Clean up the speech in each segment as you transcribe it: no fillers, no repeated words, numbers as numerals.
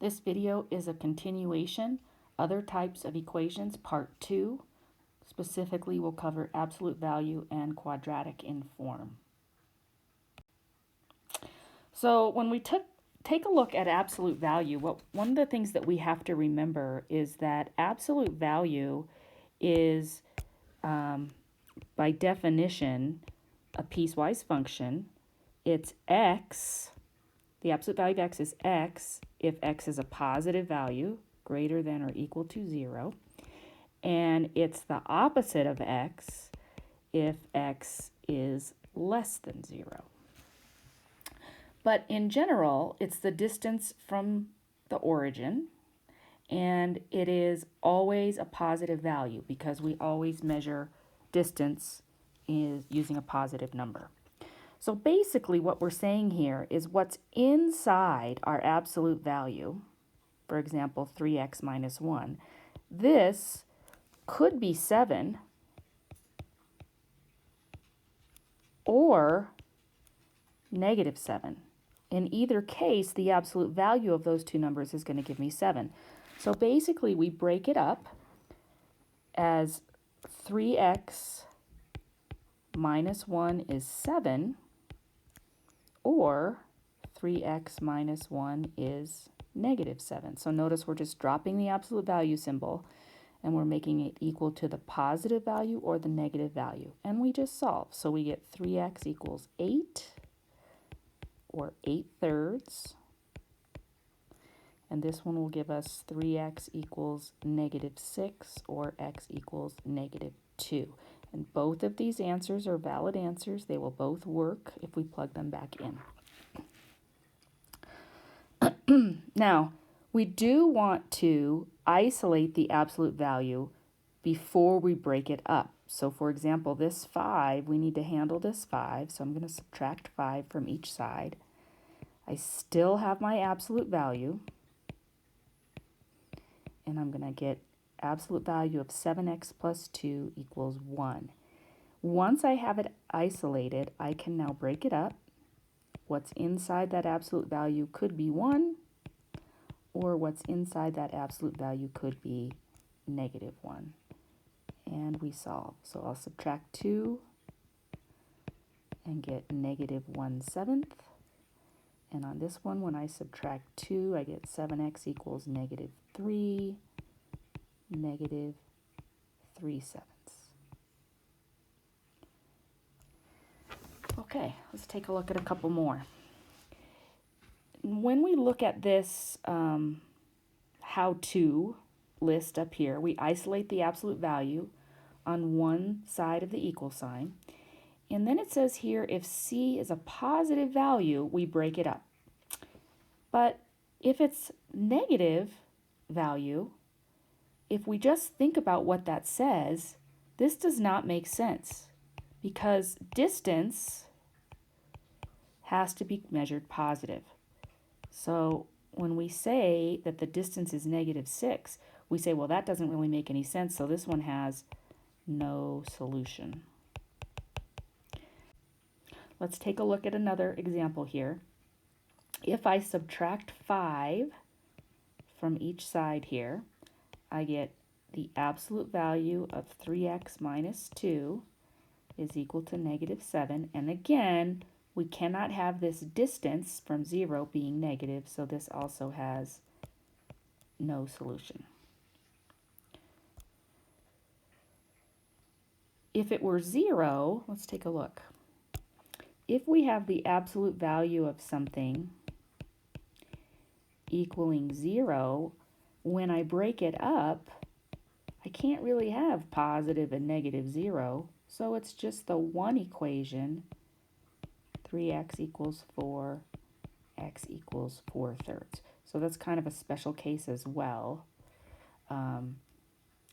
This video is a continuation, other types of equations, part 2. Specifically, we'll cover absolute value and quadratic in form. So when we take a look at absolute value, one of the things that we have to remember is that absolute value is, by definition, a piecewise function. It's x. The absolute value of x is x if x is a positive value, greater than or equal to 0. And it's the opposite of x if x is less than 0. But in general, it's the distance from the origin, and it is always a positive value because we always measure distance using a positive number. So basically what we're saying here is what's inside our absolute value, for example, 3x minus 1, this could be 7 or negative 7. In either case, the absolute value of those two numbers is going to give me 7. So basically we break it up as 3x minus 1 is 7, or 3x minus 1 is negative 7. So notice we're just dropping the absolute value symbol and we're making it equal to the positive value or the negative value. And we just solve. So we get 3x equals 8, or 8/3. And this one will give us 3x equals negative 6, or x equals negative 2. And both of these answers are valid answers. They will both work if we plug them back in. Now, we do want to isolate the absolute value before we break it up. So for example, this 5, we need to handle this 5. So I'm going to subtract 5 from each side. I still have my absolute value. And I'm going to get absolute value of 7x plus 2 equals 1. Once I have it isolated, I can now break it up. What's inside that absolute value could be 1, or what's inside that absolute value could be negative 1. And we solve. So I'll subtract 2 and get negative 1/7. And on this one, when I subtract 2, I get 7x equals negative 3, negative 3/7. Okay, let's take a look at a couple more. When we look at this how-to list up here, we isolate the absolute value on one side of the equal sign. And then it says here, if c is a positive value, we break it up. But if it's negative value, if we just think about what that says, this does not make sense because distance has to be measured positive. So when we say that the distance is negative 6, we say, well, that doesn't really make any sense, so this one has no solution. Let's take a look at another example here. If I subtract 5 from each side here, I get the absolute value of 3x minus 2 is equal to negative 7. And again, we cannot have this distance from 0 being negative, so this also has no solution. If it were 0, let's take a look. If we have the absolute value of something equaling 0, when I break it up, I can't really have positive and negative 0, so it's just the one equation, 3x equals 4, x equals 4/3. So that's kind of a special case as well.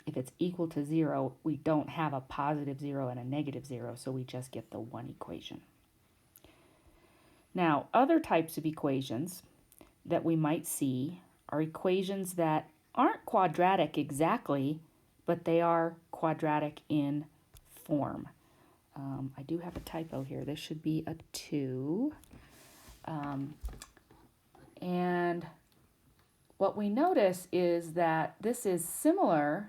If it's equal to 0, we don't have a positive 0 and a negative 0, so we just get the one equation. Now, other types of equations that we might see are equations that aren't quadratic exactly, but they are quadratic in form. I do have a typo here. This should be a 2. And what we notice is that this is similar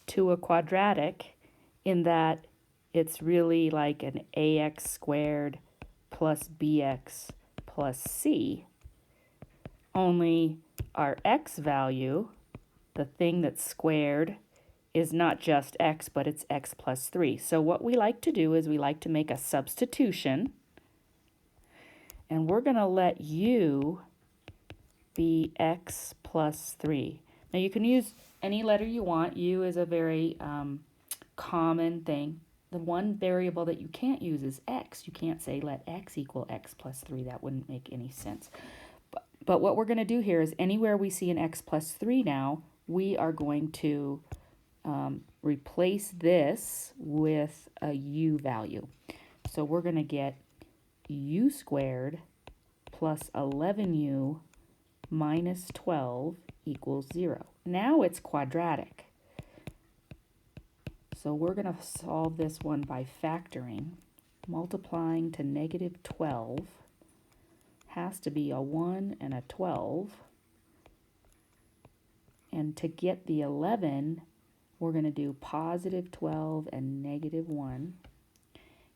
to a quadratic in that it's really like an ax squared plus bx plus c, only our x value, the thing that's squared, is not just x, but it's x plus 3. So what we like to do is we like to make a substitution, and we're going to let u be x plus 3. Now you can use any letter you want. U is a very common thing. The one variable that you can't use is x. You can't say let x equal x plus 3. That wouldn't make any sense. But what we're going to do here is anywhere we see an x plus 3 now, we are going to replace this with a u value. So we're going to get u squared plus 11u minus 12 equals 0. Now it's quadratic. So we're going to solve this one by factoring. Multiplying to negative 12 has to be a 1 and a 12. And to get the 11, we're going to do positive 12 and negative 1.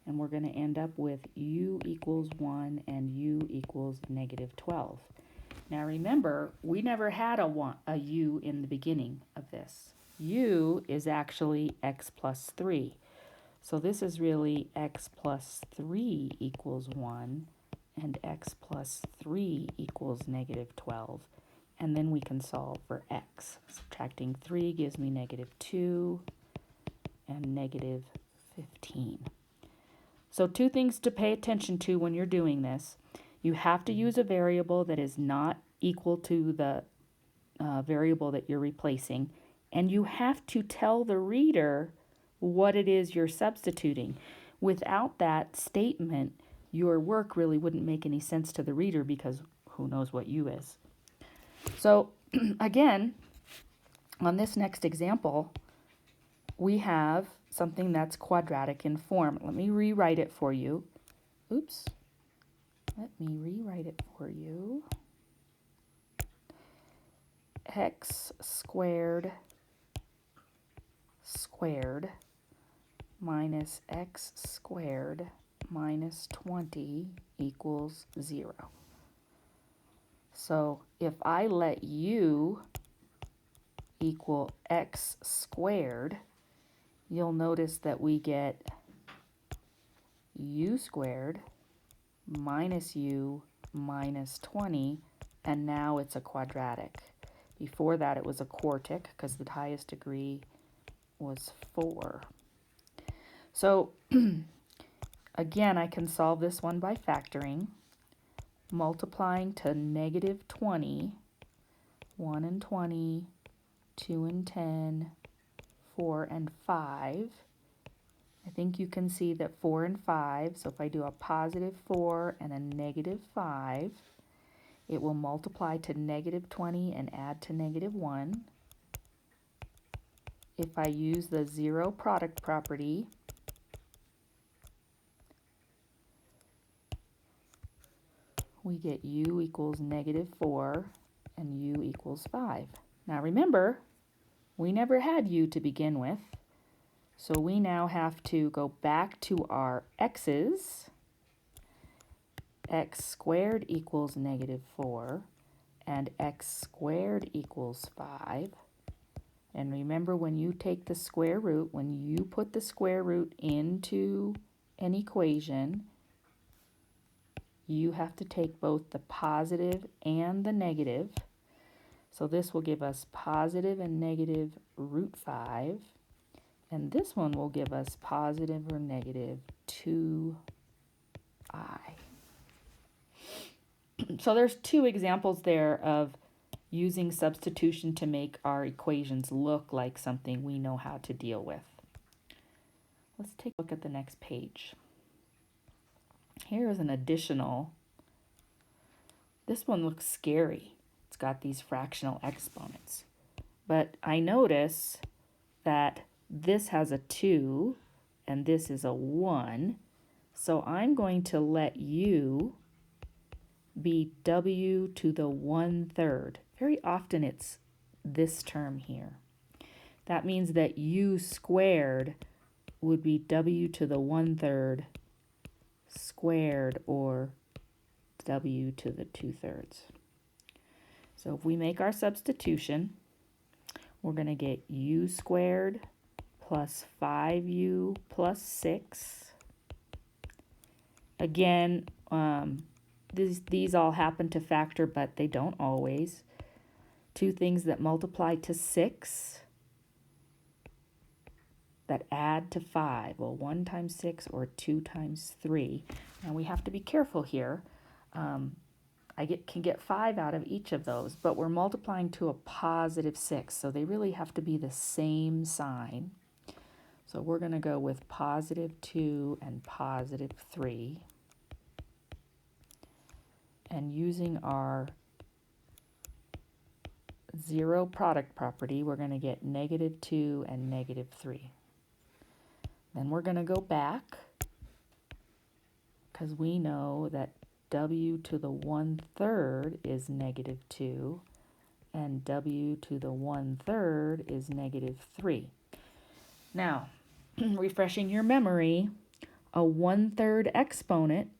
And we're going to end up with u equals 1 and u equals negative 12. Now remember, we never had a u in the beginning of this. U is actually x plus 3. So this is really x plus 3 equals 1 and x plus 3 equals negative 12. And then we can solve for x. Subtracting 3 gives me negative 2 and negative 15. So two things to pay attention to when you're doing this. You have to use a variable that is not equal to the variable that you're replacing, and you have to tell the reader what it is you're substituting. Without that statement, your work really wouldn't make any sense to the reader because who knows what u is. So again, on this next example, we have something that's quadratic in form. Let me rewrite it for you. Oops. Let me rewrite it for you. X squared squared minus x squared minus 20 equals 0. So if I let u equal x squared, you'll notice that we get u squared minus u minus 20, and now it's a quadratic. Before that it was a quartic because the highest degree was 4. So again, I can solve this one by factoring. Multiplying to negative 20, 1 and 20, 2 and 10, 4 and 5. I think you can see that 4 and 5, so if I do a positive 4 and a negative 5, it will multiply to negative 20 and add to negative 1. If I use the zero product property, we get u equals negative 4 and u equals 5. Now remember, we never had u to begin with, so we now have to go back to our x's. X squared equals negative 4 and x squared equals 5. And remember, when you take the square root, when you put the square root into an equation, you have to take both the positive and the negative. So this will give us positive and negative root 5. And this one will give us positive or negative 2i. So there's two examples there of using substitution to make our equations look like something we know how to deal with. Let's take a look at the next page. Here is an additional. This one looks scary. It's got these fractional exponents. But I notice that this has a 2 and this is a 1. So I'm going to let u be w to the 1/3. Very often it's this term here. That means that u squared would be w to the 1/3 squared, or w to the 2/3. So if we make our substitution, we're going to get u squared plus 5u plus 6. Again, these all happen to factor, but they don't always. Two things that multiply to 6 that add to 5. Well, 1 times 6 or 2 times 3. Now we have to be careful here. I can get 5 out of each of those, but we're multiplying to a positive 6, so they really have to be the same sign. So we're going to go with positive 2 and positive 3. And using our zero product property, we're going to get negative 2 and negative 3. Then we're going to go back, because we know that w to the 1/3 is negative 2, and w to the 1/3 is negative 3. Now, refreshing your memory, a 1/3 exponent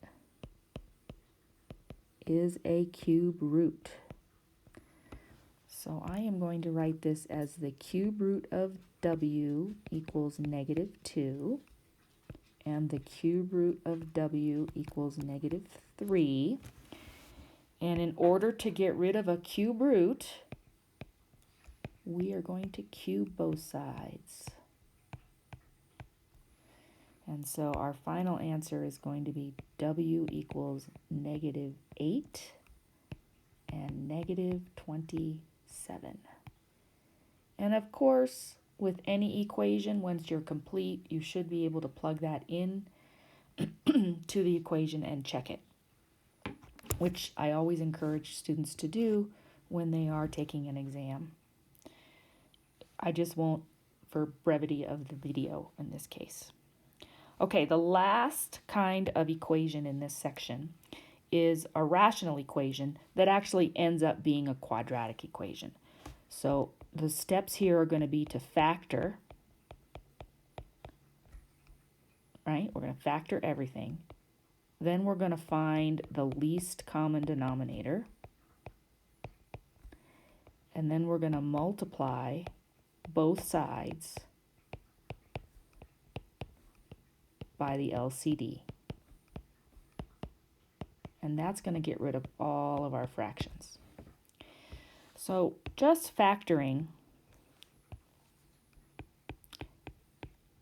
is a cube root. So I am going to write this as the cube root of w equals negative 2, and the cube root of w equals negative 3. And in order to get rid of a cube root, we are going to cube both sides. And so our final answer is going to be w equals negative 8 and negative 27. And of course, with any equation, once you're complete, you should be able to plug that in to the equation and check it, which I always encourage students to do when they are taking an exam. I just won't for brevity of the video in this case. Okay, the last kind of equation in this section is a rational equation that actually ends up being a quadratic equation. So the steps here are going to be to factor, right? We're going to factor everything. Then we're going to find the least common denominator. And then we're going to multiply both sides by the LCD. And that's going to get rid of all of our fractions. So just factoring,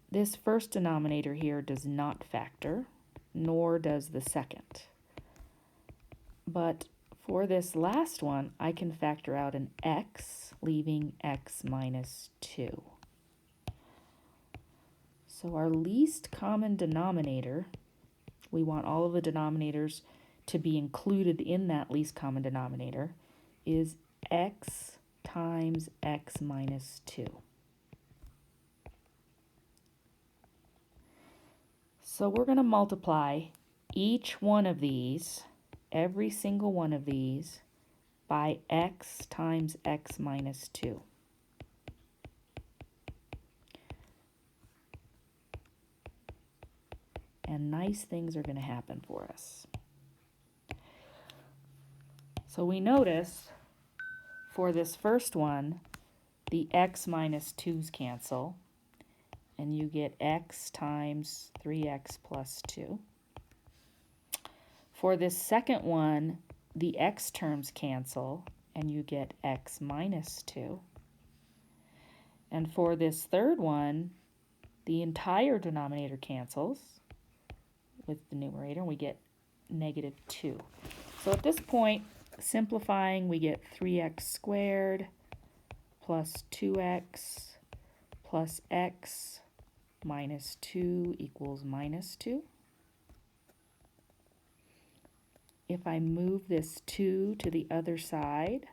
this first denominator here does not factor, nor does the second. But for this last one, I can factor out an x, leaving x minus 2. So our least common denominator, we want all of the denominators to be included in that least common denominator, is x times x minus 2. So we're going to multiply each one of these, every single one of these, by x times x minus 2. And nice things are going to happen for us. So we notice for this first one, the x minus 2's cancel, and you get x times 3x plus 2. For this second one, the x terms cancel, and you get x minus 2. And for this third one, the entire denominator cancels with the numerator, and we get negative 2. So at this point, simplifying, we get 3x squared plus 2x plus x minus 2 equals minus 2. If I move this 2 to the other side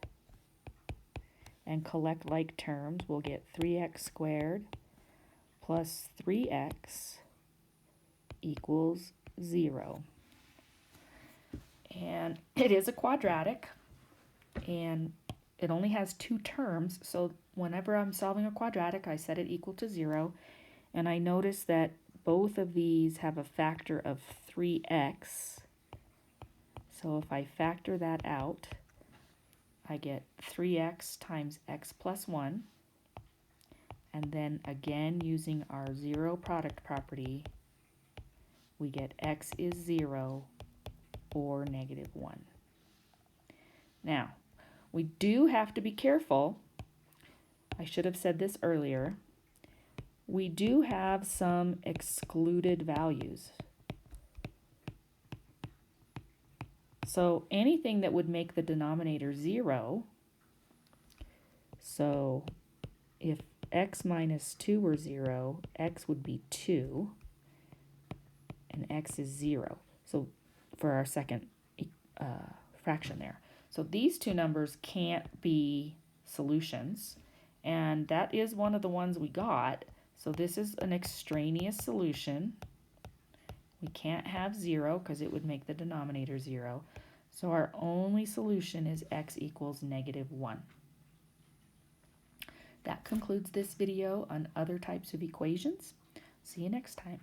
and collect like terms, we'll get 3x squared plus 3x equals 0. And it is a quadratic, and it only has two terms, so whenever I'm solving a quadratic, I set it equal to 0, and I notice that both of these have a factor of 3x. So if I factor that out, I get 3x times x plus 1, and then again using our 0 product property, we get x is 0 or -1. Now, we do have to be careful. I should have said this earlier. We do have some excluded values. So anything that would make the denominator 0, so if x minus 2 were 0, x would be 2, and x is 0. So for our second fraction there. So these two numbers can't be solutions, and that is one of the ones we got. So this is an extraneous solution. We can't have 0 because it would make the denominator 0. So our only solution is x equals -1. That concludes this video on other types of equations. See you next time.